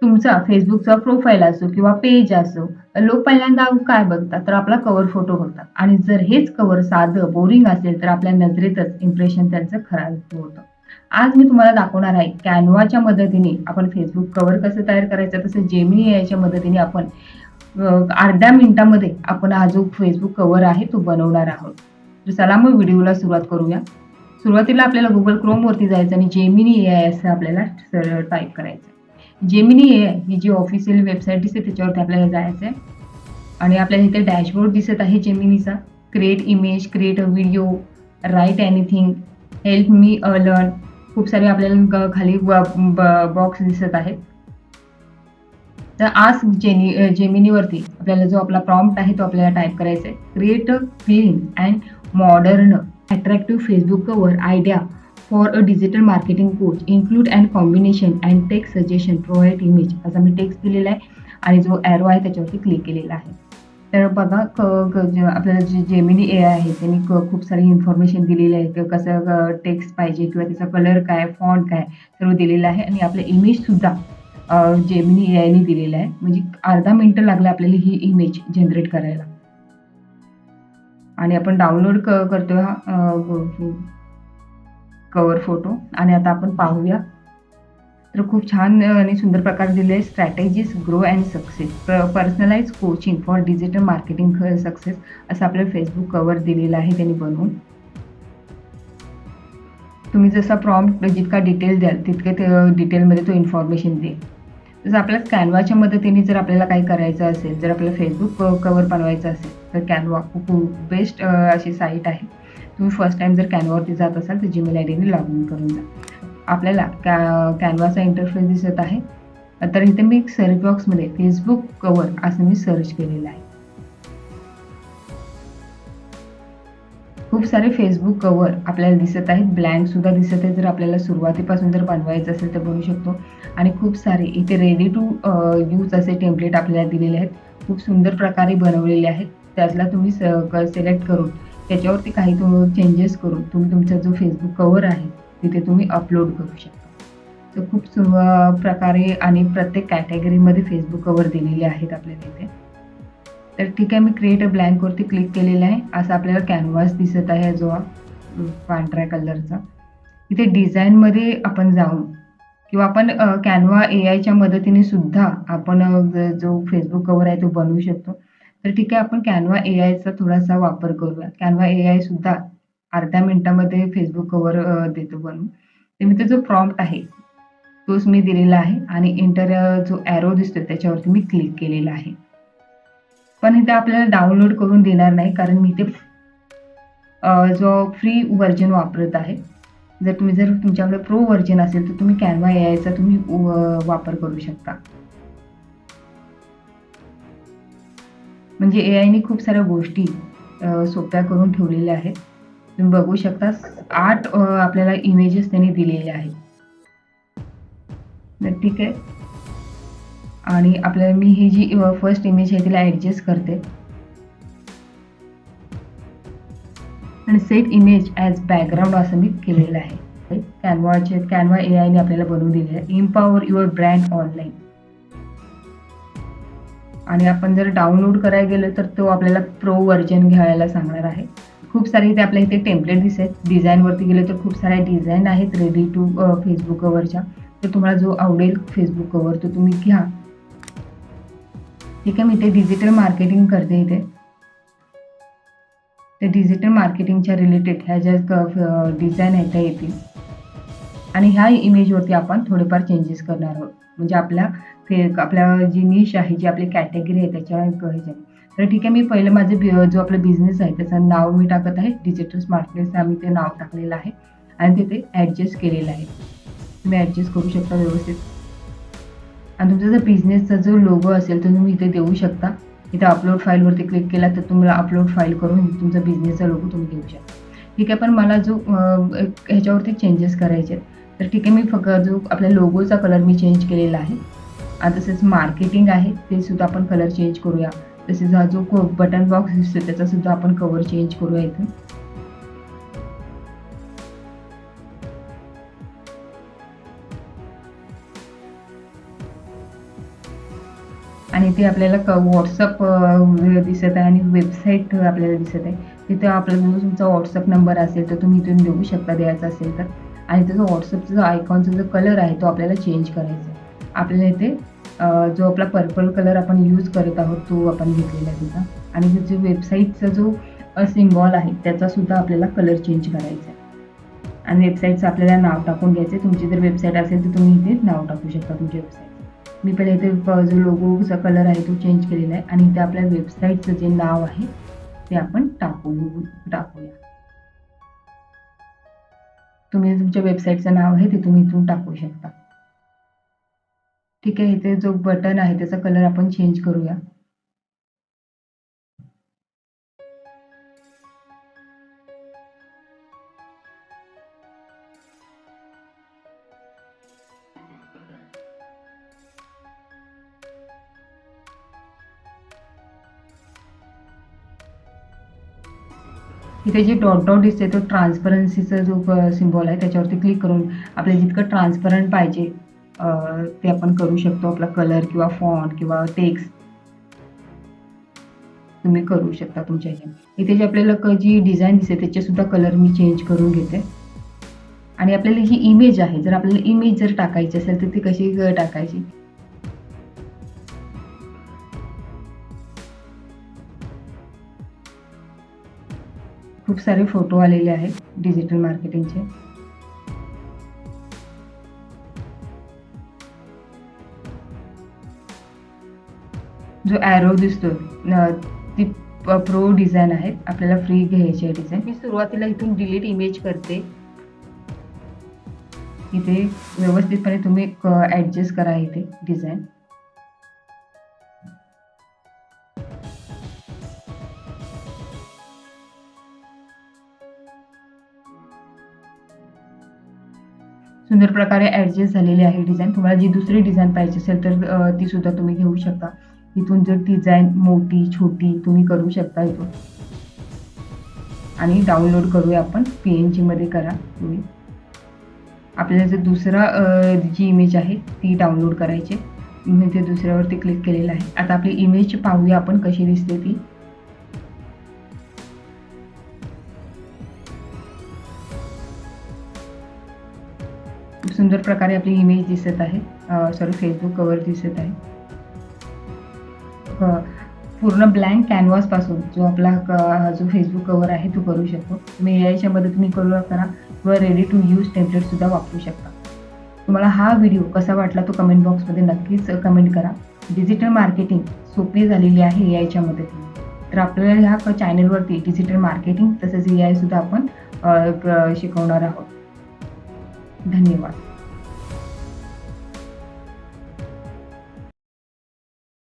तुमचा Facebookचा प्रोफाईल असो किंवा पेज असो, लोक पहिल्यांदा काय बघतात, तर आपला कव्हर फोटो बघतात आणि जर हेच कव्हर साधं, बोरिंग असेल, तर आपल्या नजरेतच इम्प्रेशन त्यांचं खराब होतं. आज मी तुम्हाला दाखवणार आहे Canvaच्या मदतीने आपण Facebook कव्हर कसं तयार करायचं, तसंच Gemini एआयच्या मदतीने आपण अर्ध्या मिनिटामध्ये आपण हा जो Facebook कव्हर आहे तो बनवणार आहोत. तर चला मग व्हिडिओला सुरुवात करूया. सुरुवातीला आपल्याला Google Chromeवरती जायचं आणि Gemini एआय असं आपल्याला सरळ टाइप करायचं. Gemini एआय ही जी ऑफिशियल वेबसाईट दिसते त्याच्यावरती आपल्याला जायचं आहे आणि आपल्याला इथे डॅशबोर्ड दिसत आहे Geminiचा. Create image, create a video, write anything, help me learn. खूप सारे आपल्याला खाली बॉक्स दिसत आहेत. तर आस्क जेमिनीवरती आपल्याला जो आपला प्रॉम्प्ट आहे तो आपल्याला टाइप करायचा आहे. Create a clean and modern attractive Facebook cover idea for a digital marketing coach include and combination and text suggestion provide image असा मी टेक्स्ट दिलेला आहे आणि जो ॲरो आहे त्याच्यावरती क्लिक केलेला आहे. तर बघा आपल्याला जे जेमिनी एआय आहे त्यांनी खूप सारी इन्फॉर्मेशन दिलेली आहे की कसं टेक्स्ट पाहिजे किंवा त्याचा कलर काय, फॉन्ट काय सर्व दिलेलं आहे आणि आपलं इमेजसुद्धा जेमिनी एआयने दिलेला आहे. म्हणजे अर्धा मिनिटं लागला आपल्याला ही इमेज जनरेट करायला. आणि आपण डाउनलोड करतोय हा कव्हर फोटो आणि आता आपण पाहूया. तर खूप छान आणि सुंदर प्रकारे दिले आहे. Strategies grow and success personalize coaching for digital marketing success असं आपलं Facebook कव्हर दिलेलं आहे त्यांनी बनवून. तुम्ही जसा प्रॉम्प्ट जितका डिटेल द्याल तितके ते डिटेलमध्ये तो इन्फॉर्मेशन देईल. जसं आपल्याला Canvaच्या मदतीने जर आपल्याला काही करायचं असेल, जर आपल्याला Facebook कव्हर बनवायचं असेल, तर Canva खूप बेस्ट अशी साईट आहे. तुम्ही फर्स्ट टाईम जर Canvaवरती जात असाल तर Gmail आयडीने लॉग इन करून जा. आपल्याला Canvaचा इंटरफेस दिसत आहे. तर इथे मी सर्च बॉक्समध्ये Facebook कव्हर असं मी सर्च केलेलं आहे. खूप सारे Facebook कव्हर आपल्याला दिसत आहेत. ब्लँक सुद्धा दिसत आहे. जर आपल्याला सुरुवातीपासून जर बनवायचं असेल तर बनवू शकतो आणि खूप सारे इथे रेडी टू यूज असे टेम्पलेट आपल्याला दिलेले आहेत. खूप सुंदर प्रकारे बनवलेले आहेत. त्यातला तुम्ही सिलेक्ट करून त्याच्यावरती काही चेंजेस करून तुम्ही तुमचा जो Facebook कव्हर आहे तिथे तुम्ही अपलोड करू शकता. तर खूप प्रकारे आणि प्रत्येक कॅटेगरीमध्ये Facebook कव्हर दिलेले आहेत आपल्याला इथे. तर ठीक आहे, मी क्रिएट अ ब्लँकवरती क्लिक केलेलं आहे. असा आपल्याला कॅनव्हास दिसत आहे जो पांढऱ्या कलरचा. इथे डिझाईनमध्ये आपण जाऊन किंवा आपण Canva एआयच्या मदतीने सुद्धा आपण जो Facebook कव्हर आहे तो बनवू शकतो. तर ठीक आहे, आपण Canva एआयचा थोडासा वापर करूया. Canva एआय सुद्धा अर्ध्या मिनिटामध्ये Facebook कव्हर देतो बनवून. तर मी तो जो प्रॉम्प्ट आहे तोच मी दिलेला आहे आणि एंटर जो ॲरो दिसतोय त्याच्यावरती मी क्लिक केलेला आहे. पण इथे आपल्याला डाउनलोड करून देणार नाही कारण मी इथे जो फ्री व्हर्जन वापरत आहे. जर तुमच्याकडे प्रो व्हर्जन असेल तर तुम्ही Canva एआयचा तुम्ही वापर करू शकता. म्हणजे एआयने खूप साऱ्या गोष्टी सोप्या करून ठेवलेल्या आहेत. तुम्ही बघू शकता 8 आपल्याला इमेजेस त्यांनी दिलेले आहेत. तर ठीक आहे. आणि आपल्याला मी ही जी फर्स्ट इमेज आहे तिला ॲडजस्ट करते. आणि सेट इमेज ॲज बॅकग्राऊंड असं मी केलेलं आहे. Canva एआयने आपल्याला बनवून दिलेलं आहे. Empower your brand online. आणि आपण जर डाउनलोड करायला गेलो तर तो आपल्याला प्रो व्हर्जन घ्यायला सांगणार आहे. खूप सारे इथे आपल्या इथे टेम्पलेट दिसत. डिझाईनवरती गेलो तर खूप साऱ्या डिझाईन आहेत रेडी टू Facebook कव्हरच्या. तर तुम्हाला जो आवडेल Facebook कव्हर तो तुम्ही घ्या. ठीक आहे, मी इथे डिजिटल मार्केटिंग करते इथे. ते डिजिटल मार्केटिंगच्या रिलेटेड ह्या ज्या डिझाईन आहेत त्या येतील आणि ह्या इमेजवरती आपण थोडेफार चेंजेस करणार आहोत. म्हणजे आपल्या जी निश आहे, जी आपली कॅटेगरी आहे त्याच्या ह्याच्यात. तर ठीक आहे, मी पहिलं माझं जो आपला बिझनेस आहे त्याचं नाव मी टाकत आहे. डिजिटल स्मार्टनेस आम्ही ते नाव टाकलेलं आहे आणि तिथे ॲडजस्ट केलेलं आहे. तुम्ही ॲडजस्ट करू शकता व्यवस्थित. आणि तुमचा जर बिझनेसचा जो लोगो असेल तर तुम्ही इथे देऊ शकता. इथे अपलोड फाईलवरती क्लिक केला तर तुम्हाला अपलोड फाईल करून तुमचा बिझनेसचा लोगो तुम्ही देऊ शकता. ठीक आहे, पण मला जो ह्याच्यावरती चेंजेस करायचे आहेत. तर ठीक आहे, मी फक्त जो आपल्या लोगोचा कलर मी चेंज केलेला आहे. आणि तसेच मार्केटिंग आहे ते सुद्धा आपण कलर चेंज करूया. तसेच हा जो बटन बॉक्स दिसतो त्याचा सुद्धा आपण कव्हर चेंज करूया इथे. आणि ते आपल्याला WhatsApp दिसत आहे आणि वेबसाईट आपल्याला दिसत आहे. तिथे आपला जो तुमचा WhatsApp नंबर असेल तर तुम्ही इथून देऊ शकता द्यायचा असेल तर. आणि त्याचा WhatsAppचा जो आयकॉनचा जो कलर आहे तो आपल्याला चेंज करायचा आहे. आपल्याला इथे जो आपला पर्पल कलर आपण यूज करत आहोत तो आपण घेतलेला आहे तिथं. आणि जो वेबसाईटचा जो सिम्बॉल आहे त्याचा सुद्धा आपल्याला कलर चेंज करायचा आहे. आणि वेबसाईटचं आपल्याला नाव टाकून घ्यायचं आहे. तुमची जर वेबसाईट असेल तर तुम्ही इथे नाव टाकू शकता तुमच्या वेबसाईटचं. मी पहिले इथे जो लोगोचा कलर आहे तो चेंज केलेला आहे आणि इथे आपल्या वेबसाईटचं जे नाव आहे ते आपण टाकूया. तुम्ही तुमच्या वेबसाईटचं नाव आहे ते तुम्ही इथून टाकू शकता. ठीक आहे. इथे जो बटन आहे त्याचा कलर आपण चेंज करूया. इथे जे डॉट डॉट दिसते तो ट्रान्सपरन्सीचा जो सिम्बॉल आहे त्याच्यावरती क्लिक करून आपल्याला जितकं ट्रान्सपरंट पाहिजे ते आपण करू शकतो. आपला कलर किंवा फॉन्ट किंवा टेक्स्ट तुम्ही करू शकता तुमच्या ह्याच्याने. इथे जे आपल्याला जी डिझाईन दिसते त्याचे सुद्धा कलर मी चेंज करून घेते. आणि आपल्याला ही इमेज आहे, जर आपल्याला इमेज जर टाकायची असेल तर ती कशी टाकायची? खूप सारे फोटो आलेले आहेत डिजिटल मार्केटिंगचे. जो ॲरो दिसतोय ती प्रो डिझाईन आहे. आपल्याला फ्री घ्यायची आहे डिझाईन. मी सुरुवातीला इथून डिलीट इमेज करते. इथे व्यवस्थितपणे तुम्ही ॲडजस्ट करा इथे डिझाईन. सुंदर प्रकारे ॲडजस्ट झालेली आहे डिझाईन. तुम्हाला जी दुसरी डिझाईन पाहिजे असेल तर ती सुद्धा तुम्ही घेऊ शकता. इथून जर डिझाईन मोठी, छोटी तुम्ही करू शकता इथून. आणि डाउनलोड करूया आपण. PNG मध्ये करा तुम्ही. आपल्याला जर दुसरा जी इमेज आहे ती डाउनलोड करायची. मी ते दुसऱ्यावरती क्लिक केलेलं आहे. आता आपली इमेज पाहूया आपण कशी दिसते ती. खूप सुंदर प्रकारे आपली इमेज दिसत आहे. फेसबुक कव्हर दिसत आहे. पूर्ण ब्लँक कॅनव्हास पासून जो आपला जो फेसबुक कव्हर आहे तो करू शकतो. तुम्ही AIच्या मदतीने करा किंवा रेडी टू यूज टेम्पलेट सुद्धा वापरू शकता. तुम्हाला हा व्हिडिओ कसा वाटला तो कमेंट बॉक्समध्ये नक्कीच कमेंट करा. डिजिटल मार्केटिंग सोपी झालेली आहे AIच्या मदतीने. तर आपल्याला ह्या चॅनलवरती डिजिटल मार्केटिंग तसेच AI सुद्धा आपण शिकवणार आहोत. धन्यवाद.